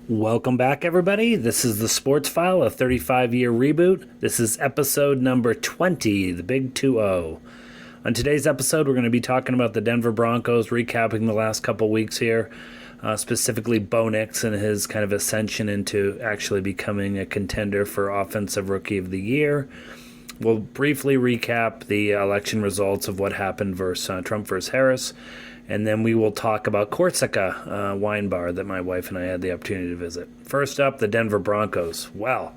Welcome back, everybody. This is the Sports File, a 35-year reboot. This is episode number 20, the Big 2-0. On today's episode, we're going to be talking about the Denver Broncos, recapping the last couple weeks here, specifically Bo Nix and his kind of ascension into actually becoming a contender for Offensive Rookie of the Year. We'll briefly recap the election results of what happened Trump versus Harris. And then we will talk about Corsica Wine Bar that my wife and I had the opportunity to visit. First up, the Denver Broncos. Well,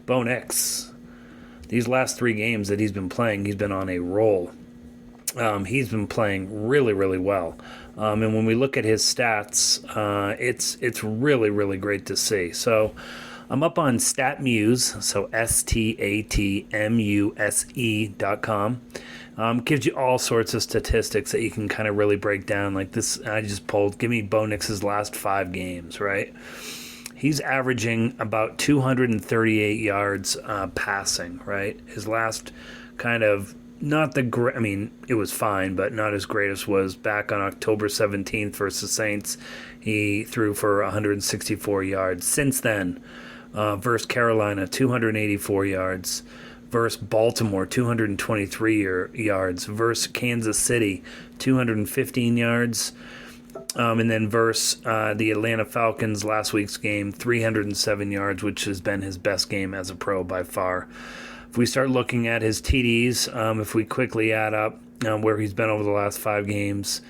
Bo Nix. These last 3 games that he's been playing, he's been on a roll. He's been playing really, really well. And when we look at his stats, it's really, really great to see. So I'm up on StatMuse, so StatMuse.com. Gives you all sorts of statistics that you can kind of really break down. Like this, I just pulled, give me Bo Nix's last 5 games, right? He's averaging about 238 yards passing, right? His last kind of, not the great, I mean, it was fine, but not as great as was back on October 17th versus Saints. He threw for 164 yards. Since then, versus Carolina, 284 yards. Versus Baltimore, 223 yards. Versus Kansas City, 215 yards. And then versus the Atlanta Falcons last week's game, 307 yards, which has been his best game as a pro by far. If we start looking at his TDs, if we quickly add up where he's been over the last 5 games,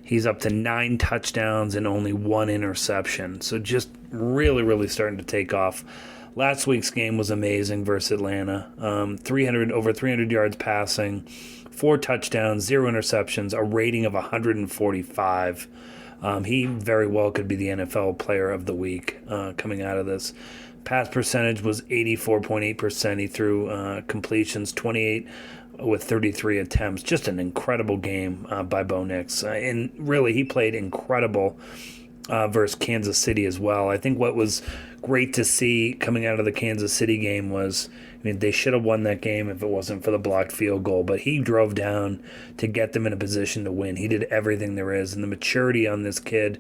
he's up to 9 touchdowns and only 1 interception. So just really, really starting to take off. Last week's game was amazing versus Atlanta. Over 300 yards passing, 4 touchdowns, 0 interceptions, a rating of 145. He very well could be the NFL Player of the Week coming out of this. Pass percentage was 84.8%. He threw completions 28 with 33 attempts. Just an incredible game by Bo Nix. And really, he played incredible versus Kansas City as well. I think what was great to see coming out of the Kansas City game was, I mean, they should have won that game if it wasn't for the blocked field goal, but he drove down to get them in a position to win. He did everything there is, and the maturity on this kid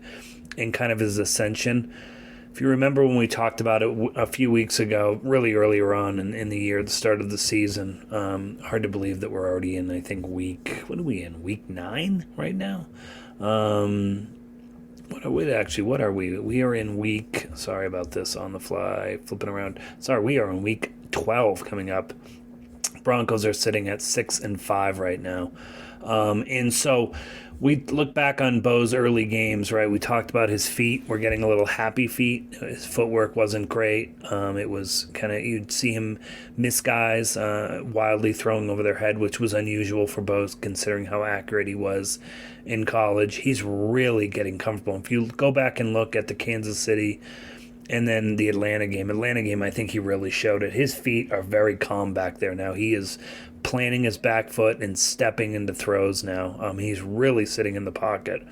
and kind of his ascension. If you remember when we talked about it a few weeks ago, really earlier on in the year, the start of the season, hard to believe that we're already in, I think, week 9 right now? What are we? We are in week, sorry about this on the fly, flipping around. We are in week 12 coming up. Broncos are sitting at 6-5 right now. And so we look back on Bo's early games, right? We talked about his feet. We're getting a little happy feet. His footwork wasn't great. It was kind of, you'd see him miss guys wildly throwing over their head, which was unusual for Bo considering how accurate he was in college. He's really getting comfortable. If you go back and look at the Kansas City and then the Atlanta game, I think he really showed it. His feet are very calm back there now. He is planting his back foot and stepping into throws now. He's really sitting in the pocket.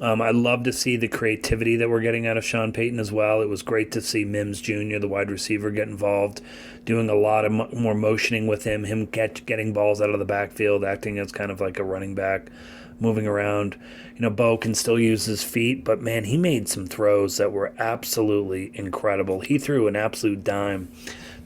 I love to see the creativity that we're getting out of Sean Payton as well. It was great to see Mims Jr., the wide receiver, get involved, doing a lot of more motioning with him getting balls out of the backfield, acting as kind of like a running back, moving around. You know, Bo can still use his feet, but man, he made some throws that were absolutely incredible. He threw an absolute dime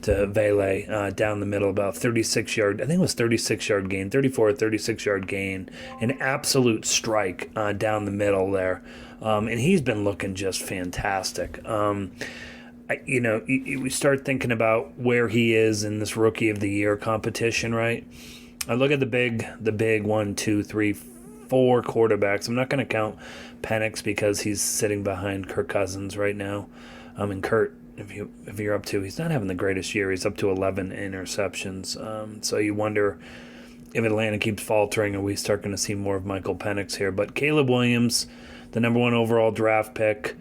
to Vele down the middle, about 36-yard, I think it was 36-yard gain, 34 or 36-yard gain, an absolute strike down the middle there. And he's been looking just fantastic. We start thinking about where he is in this Rookie of the Year competition, right? I look at the big 1, 2, 3, 4 quarterbacks. I'm not going to count Penix because he's sitting behind Kirk Cousins right now. And Kurt, if you're up to, he's not having the greatest year. He's up to 11 interceptions. So you wonder if Atlanta keeps faltering, and we start going to see more of Michael Penix here. But Caleb Williams, the number 1 overall draft pick,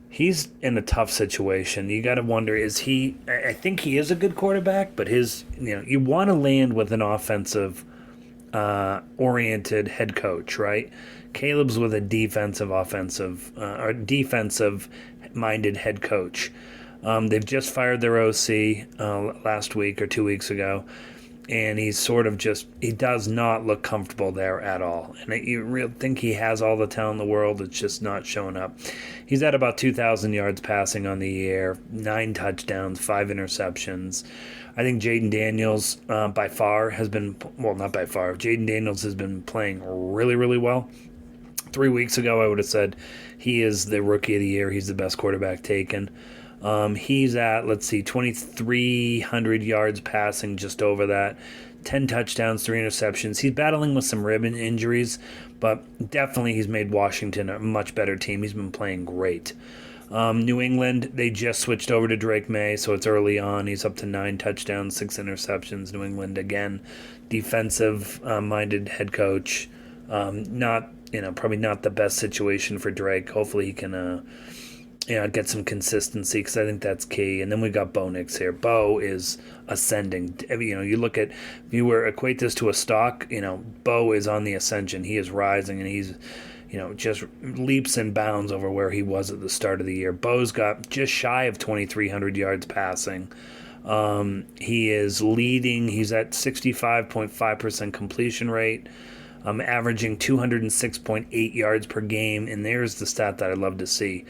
he's in a tough situation. You got to wonder, is he? I think he is a good quarterback, but you want to land with an offensive oriented head coach, right? Caleb's with a defensive-minded head coach. They've just fired their OC last week or 2 weeks ago. and he's sort of he does not look comfortable there at all. And you really think he has all the talent in the world, it's just not showing up. He's at about 2,000 yards passing on the year, 9 touchdowns, 5 interceptions. I think Jaden Daniels by far has been, well, not by far, Jaden Daniels has been playing really, really well. 3 weeks ago, I would have said he is the rookie of the year. He's the best quarterback taken. He's at, 2,300 yards passing, just over that. 10 touchdowns, 3 interceptions. He's battling with some rib injuries, but definitely he's made Washington a much better team. He's been playing great. New England, they just switched over to Drake May, so it's early on. He's up to 9 touchdowns, 6 interceptions. New England, again, defensive-minded head coach. Probably not the best situation for Drake. Hopefully he can get some consistency, because I think that's key. And then we got Bo Nix here. Bo is ascending. You look at, if you were equate this to a stock, Bo is on the ascension. He is rising, and he's just leaps and bounds over where he was at the start of the year. Bo's got just shy of 2,300 yards passing. He is leading. He's at 65.5% completion rate, averaging 206.8 yards per game. And there's the stat that I love to see.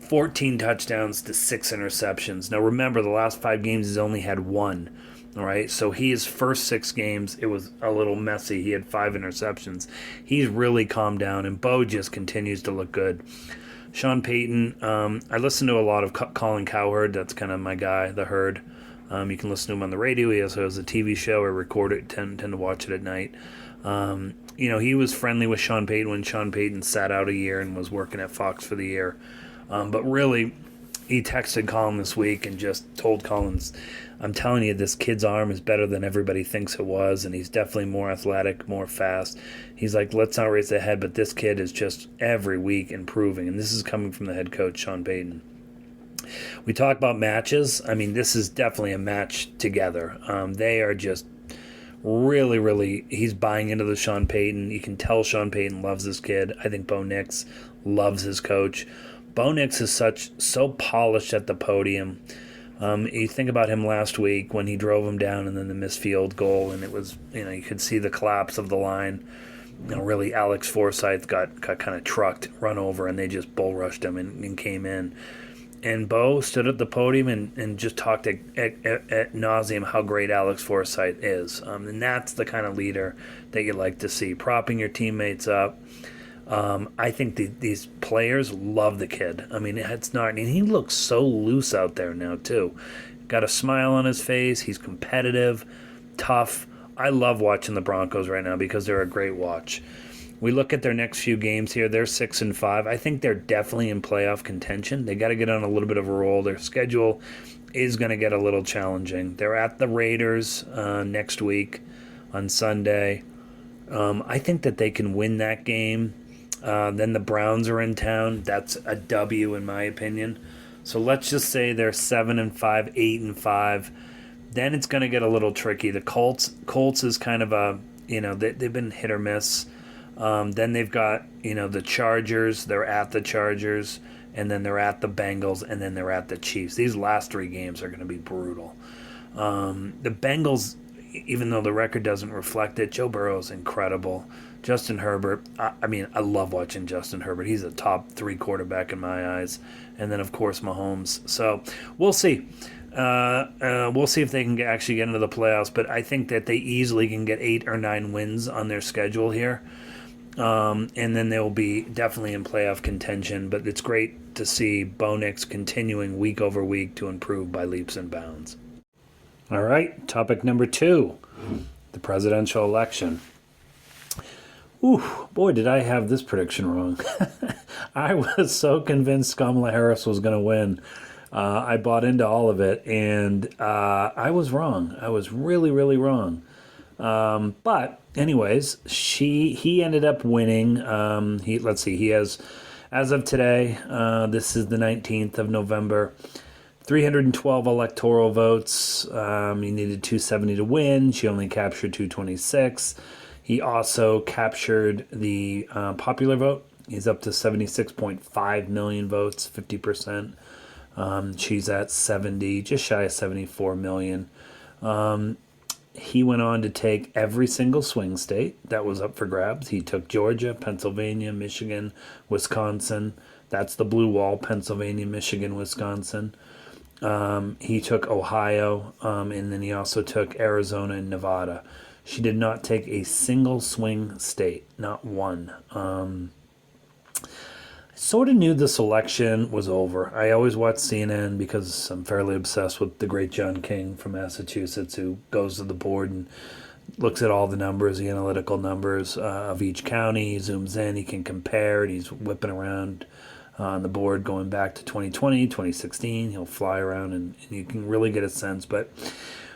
14 touchdowns to 6 interceptions. Now remember, the last 5 games he's only had 1. All right, so his first 6 games, it was a little messy. He had 5 interceptions. He's really calmed down, and Bo just continues to look good. Sean Payton, I listen to a lot of Colin Cowherd. That's kind of my guy, the Herd. You can listen to him on the radio. He also has a TV show. I record it, tend to watch it at night. He was friendly with Sean Payton when Sean Payton sat out a year and was working at Fox for the year. But really, he texted Colin this week and just told Collins, I'm telling you, this kid's arm is better than everybody thinks it was, and he's definitely more athletic, more fast. He's like, let's not raise the head, but this kid is just every week improving, and this is coming from the head coach, Sean Payton. We talk about matches. I mean, this is definitely a match together. They are just really, really, he's buying into the Sean Payton. You can tell Sean Payton loves this kid. I think Bo Nix loves his coach. Bo Nix is so polished at the podium. You think about him last week when he drove him down and then the missed field goal, and it was, you could see the collapse of the line. Really, Alex Forsyth got kind of trucked, run over, and they just bull rushed him and came in. And Bo stood at the podium and just talked at nauseum how great Alex Forsyth is. And that's the kind of leader that you like to see, propping your teammates up. I think these players love the kid. I mean, he looks so loose out there now, too. Got a smile on his face. He's competitive, tough. I love watching the Broncos right now because they're a great watch. We look at their next few games here. They're 6-5. I think they're definitely in playoff contention. They got to get on a little bit of a roll. Their schedule is going to get a little challenging. They're at the Raiders next week on Sunday. I think that they can win that game. Then the Browns are in town. That's a W in my opinion. So let's just say they're 7-5, 8-5. Then it's going to get a little tricky. The Colts is kind of a, they've been hit or miss. Then they've got, the Chargers. They're at the Chargers. And then they're at the Bengals. And then they're at the Chiefs. These last 3 games are going to be brutal. The Bengals, even though the record doesn't reflect it, Joe Burrow is incredible. Justin Herbert, I love watching Justin Herbert. He's a top 3 quarterback in my eyes. And then, of course, Mahomes. So we'll see. We'll see if they can actually get into the playoffs. But I think that they easily can get 8 or 9 wins on their schedule here. And then they'll be definitely in playoff contention. But it's great to see Bo Nix continuing week over week to improve by leaps and bounds. All right, topic number 2, the presidential election. Ooh, boy, did I have this prediction wrong. I was so convinced Kamala Harris was going to win. I bought into all of it, and I was wrong. I was really, really wrong. But anyways, he ended up winning. He has, as of today, this is the 19th of November, 312 electoral votes. He needed 270 to win. She only captured 226. He also captured the popular vote. He's up to 76.5 million votes, 50%. She's at 70, just shy of 74 million. He went on to take every single swing state that was up for grabs. He took Georgia, Pennsylvania, Michigan, Wisconsin. That's the blue wall: Pennsylvania, Michigan, Wisconsin. He took Ohio, and then he also took Arizona and Nevada. She did not take a single swing state, not one. Sort of knew this election was over. I always watch CNN because I'm fairly obsessed with the great John King from Massachusetts, who goes to the board and looks at all the numbers, the analytical numbers of each county. He zooms in, he can compare it. He's whipping around on the board going back to 2020, 2016. He'll fly around and you can really get a sense. But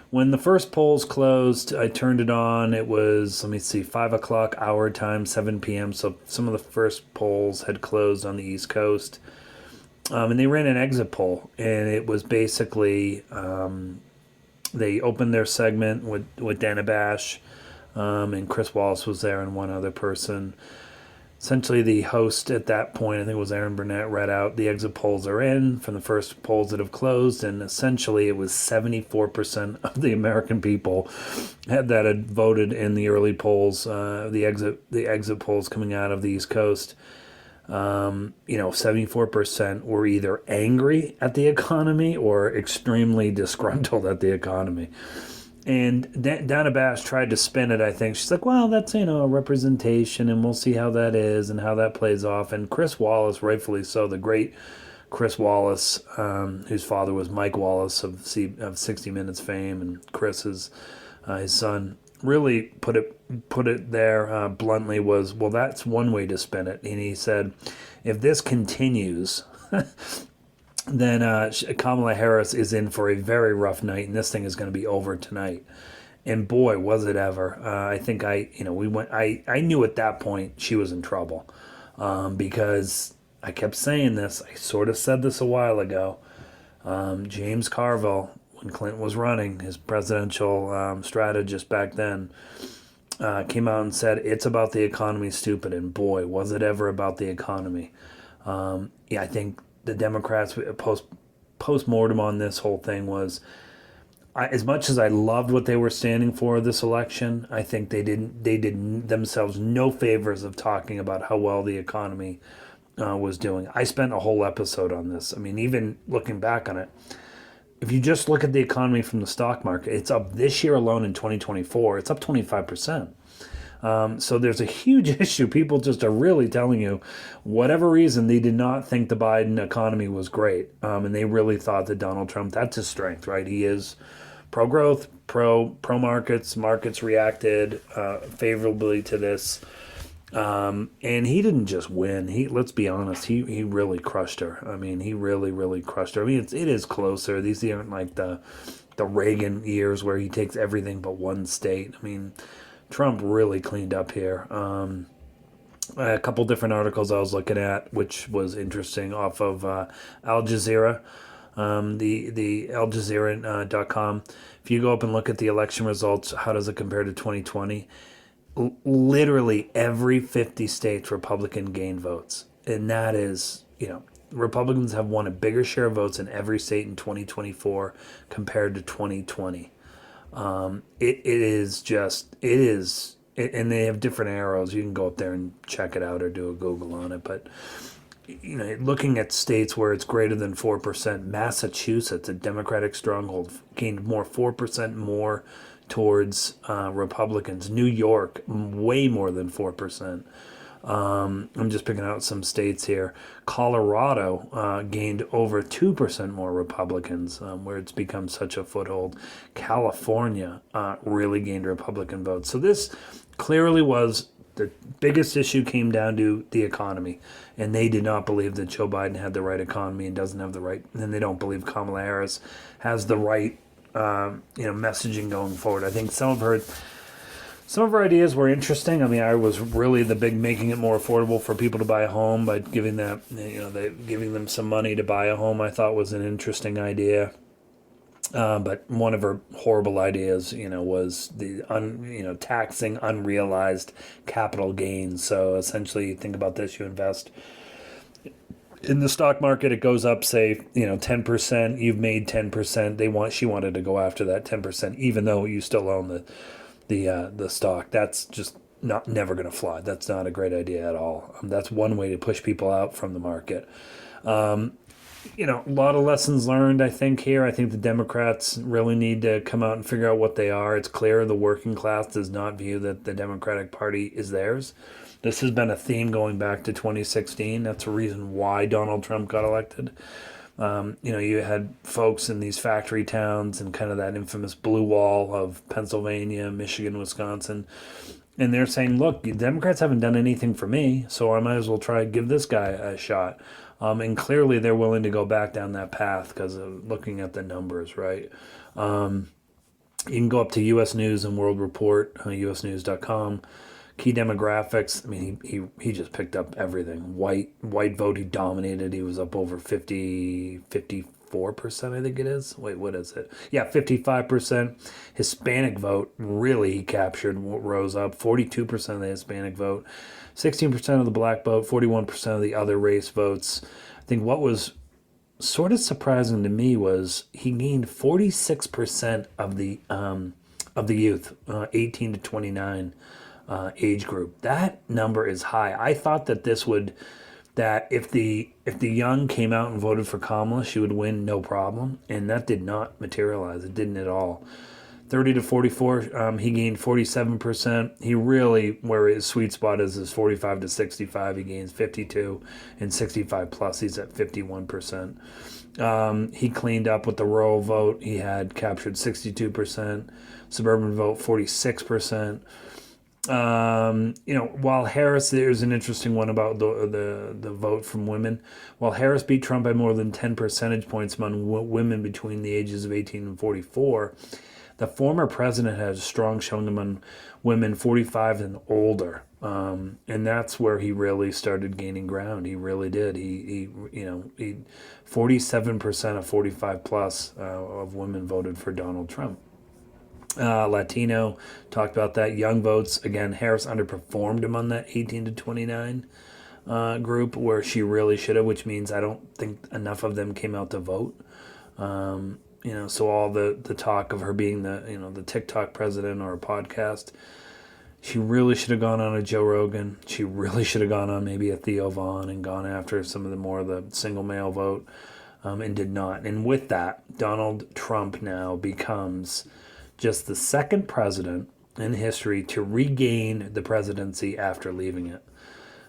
when the first polls closed, I turned it on. It was, 5 o'clock our time, 7 p.m. So some of the first polls had closed on the East Coast. And they ran an exit poll. And it was basically, they opened their segment with Dana Bash. And Chris Wallace was there and one other person. Essentially, the host at that point, I think it was Aaron Burnett, read out the exit polls are in from the first polls that have closed, and essentially it was 74% of the American people that had voted in the early polls, the exit polls coming out of the East Coast. 74% were either angry at the economy or extremely disgruntled at the economy. And Dana Bash tried to spin it, I think. She's like, well, that's, a representation, and we'll see how that is and how that plays off. And Chris Wallace, rightfully so, the great Chris Wallace, whose father was Mike Wallace of 60 Minutes fame, and Chris is his son, really put it there bluntly was, well, that's one way to spin it. And he said, if this continues... then Kamala Harris is in for a very rough night, and this thing is going to be over tonight. And boy, was it ever! I think I knew at that point she was in trouble, because I kept saying this. I sort of said this a while ago. James Carville, when Clinton was running, his presidential strategist back then, came out and said it's about the economy, stupid. And boy, was it ever about the economy! I think the Democrats post-mortem on this whole thing was, as much as I loved what they were standing for this election, I think they did themselves no favors of talking about how well the economy was doing. I spent a whole episode on this. I mean, even looking back on it, if you just look at the economy from the stock market, it's up this year alone in 2024. It's up 25%. So there's a huge issue. People just are really telling you, whatever reason, they did not think the Biden economy was great. And they really thought that Donald Trump, that's his strength, right? He is pro-growth, pro-markets. Markets reacted favorably to this. And he didn't just win. Let's be honest, he really crushed her. I mean, he really, really crushed her. I mean, it is closer. These aren't like the Reagan years where he takes everything but one state. I mean, Trump really cleaned up here. A couple different articles I was looking at, which was interesting, off of Al Jazeera, the AlJazeera.com. If you go up and look at the election results, how does it compare to 2020? Literally every 50 states, Republican gained votes. And that is, Republicans have won a bigger share of votes in every state in 2024 compared to 2020. It is, and they have different arrows. You can go up there and check it out or do a Google on it. But, looking at states where it's greater than 4%, Massachusetts, a Democratic stronghold, gained 4% more towards Republicans. New York, way more than 4%. I'm just picking out some states here. Colorado gained over 2% more Republicans, where it's become such a foothold. California really gained Republican votes. So this clearly was the biggest issue, came down to the economy. And they did not believe that Joe Biden had the right economy and doesn't have the right, and they don't believe Kamala Harris has the right messaging going forward. I think some of her ideas were interesting. I mean, I was really the big making it more affordable for people to buy a home by giving giving them some money to buy a home, I thought was an interesting idea. But one of her horrible ideas, was the taxing unrealized capital gains. So essentially, think about this: you invest In the stock market, it goes up, say, 10%. You've made 10%. She wanted to go after that 10%, even though you still own the stock. That's just not never going to fly. That's not a great idea at all. That's one way to push people out from the market. A lot of lessons learned, I think, here. I think the Democrats really need to come out and figure out what they are. It's clear the working class does not view that the Democratic Party is theirs. This has been a theme going back to 2016. That's a reason why Donald Trump got elected. You had folks in these factory towns and kind of that infamous blue wall of Pennsylvania, Michigan, Wisconsin. And they're saying, look, the Democrats haven't done anything for me, so I might as well try to give this guy a shot. And clearly they're willing to go back down that path because of looking at the numbers, right? You can go up to U.S. News and World Report, usnews.com. Key demographics. I mean, he just picked up everything. White vote, he dominated. He was up over 54%, I think it is. Wait, what is it? Yeah, 55%. Hispanic vote, really he captured, rose up. 42% of the Hispanic vote. 16% of the black vote, 41% of the other race votes. I think what was sort of surprising to me was he gained 46% of the youth, 18 to 29 age group. That number is high. I thought that if the young came out and voted for Kamala, she would win no problem, and that did not materialize. It didn't at all. 30 to 44, he gained 47%. He really, where his sweet spot is 45 to 65. He gains 52, and 65 plus, he's at 51%. He cleaned up with the rural vote. He had captured 62%. Suburban vote, 46%. While Harris, there's an interesting one about the vote from women. While Harris beat Trump by more than 10 percentage points among women between the ages of 18 and 44, the former president had a strong showing among women 45 and older. And that's where he really started gaining ground. He really did. He 47% of 45 plus of women voted for Donald Trump. Latino, talked about that. Young votes, again, Harris underperformed among that 18 to 29 group where she really should have, which means I don't think enough of them came out to vote. So all the talk of her being the TikTok president or a podcast, she really should have gone on a Joe Rogan. She really should have gone on maybe a Theo Vaughn and gone after some of the single male vote, and did not. And with that, Donald Trump now becomes just the second president in history to regain the presidency after leaving it.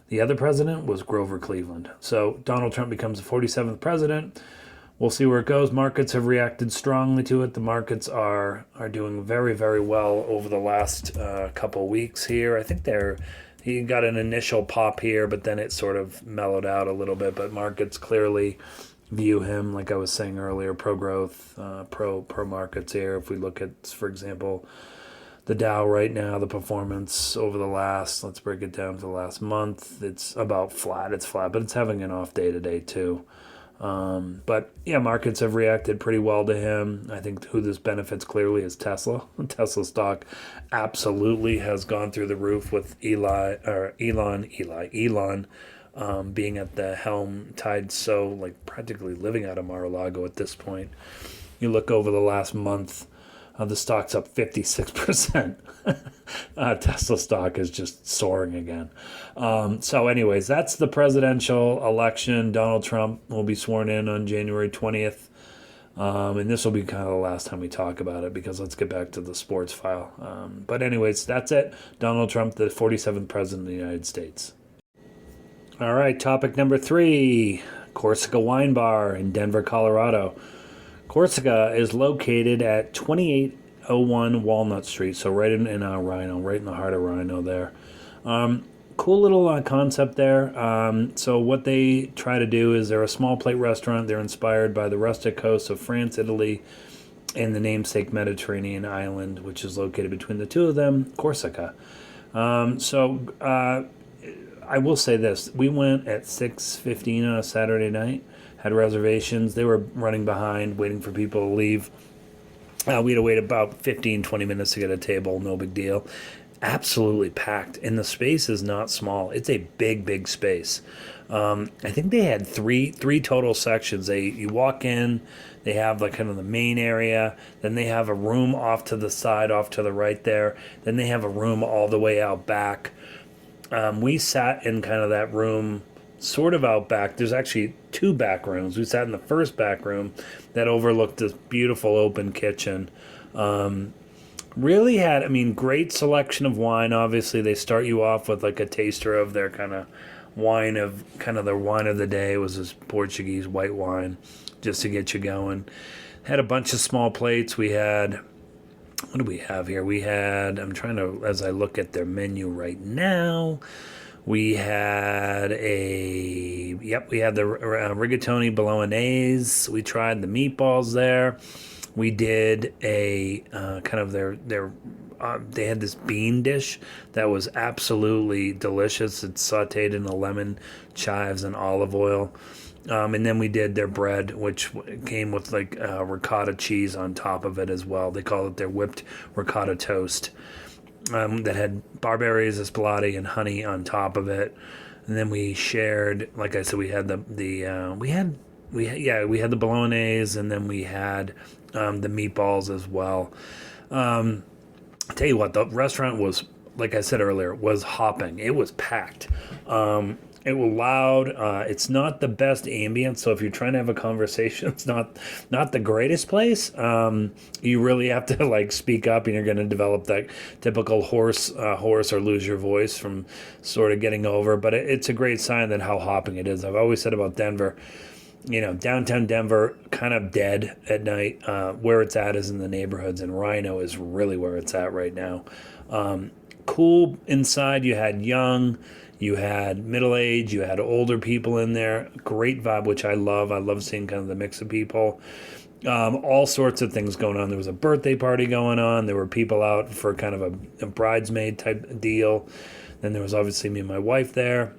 The other president was Grover Cleveland. So Donald Trump becomes the 47th president. We'll see where it goes. Markets have reacted strongly to it. The markets are doing very, very well over the last couple weeks here. I think he got an initial pop here, but then it sort of mellowed out a little bit. But markets clearly view him, like I was saying earlier, pro-growth, pro markets here. If we look at, for example, the Dow right now, the performance over let's break it down to the last month. It's about flat. It's flat, but it's having an off day today too. But yeah, markets have reacted pretty well to him. I think who this benefits clearly is Tesla. Tesla stock absolutely has gone through the roof with Elon being at the helm, tied practically living out of Mar-a-Lago at this point. You look over the last month, the stock's up 56%. Tesla stock is just soaring again. So anyways, that's the presidential election. Donald Trump will be sworn in on January 20th. And this will be kind of the last time we talk about it because let's get back to the sports file. But anyways, that's it. Donald Trump, the 47th president of the United States. All right, topic number 3, Corsica Wine Bar in Denver, Colorado. Corsica is located at 2801 Walnut Street, so right in RiNo, right in the heart of RiNo there. Cool little concept there. So what they try to do is they're a small plate restaurant. They're inspired by the rustic coast of France, Italy, and the namesake Mediterranean island, which is located between the two of them, Corsica. I will say this. We went at 6:15 on a Saturday night, had reservations. They were running behind, waiting for people to leave. We had to wait about 15, 20 minutes to get a table. No big deal. absolutely packed, and the space is not small. It's a big, big space. I think they had three total sections. You walk in, they have like kind of the main area, then they have a room off to the side, off to the right there, then they have a room all the way out back. We sat in kind of that room sort of out back. There's actually two back rooms. We sat in the first back room that overlooked this beautiful open kitchen. Really had, I mean, great selection of wine. Obviously, they start you off with like a taster of their kind of wine their wine of the day. It was this Portuguese white wine just to get you going. Had a bunch of small plates. We had, what do we have here? We had, I'm trying to, as I look at their menu right now, we had the rigatoni bolognese. We tried the meatballs there. We did a kind of they had this bean dish that was absolutely delicious. It's sauteed in a lemon, chives, and olive oil. And then we did their bread, which came with like ricotta cheese on top of it as well. They call it their whipped ricotta toast. That had barberries, espelati, and honey on top of it. And then we shared, like I said, we had we had the bolognese, and then we had the meatballs as well. I tell you what, the restaurant was, like I said earlier, was hopping. It was packed. It was loud. It's not the best ambience, so if you're trying to have a conversation, it's not the greatest place. You really have to like speak up, and you're going to develop that typical hoarse or lose your voice from sort of getting over. But it's a great sign that how hopping it is. I've always said about Denver, downtown Denver, kind of dead at night. Where it's at is in the neighborhoods, and RiNo is really where it's at right now. Cool inside. You had young, you had middle-aged, you had older people in there. Great vibe, which I love. I love seeing kind of the mix of people. All sorts of things going on. There was a birthday party going on. There were people out for kind of a bridesmaid type deal. Then there was obviously me and my wife there.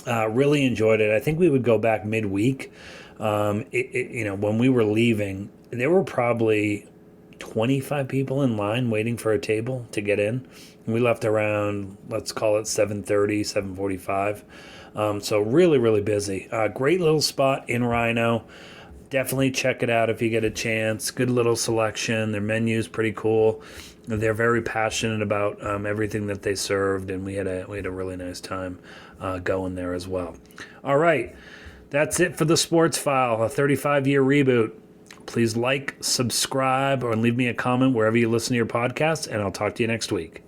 Really enjoyed it. I think we would go back midweek. When we were leaving, there were probably 25 people in line waiting for a table to get in. We left around, let's call it 7:30, 7:45. So really, really busy. Great little spot in RiNo. Definitely check it out if you get a chance. Good little selection. Their menu's pretty cool. They're very passionate about everything that they served, and we had a really nice time going there as well. All right, that's it for the Sports File, a 35-year reboot. Please like, subscribe, or leave me a comment wherever you listen to your podcast, and I'll talk to you next week.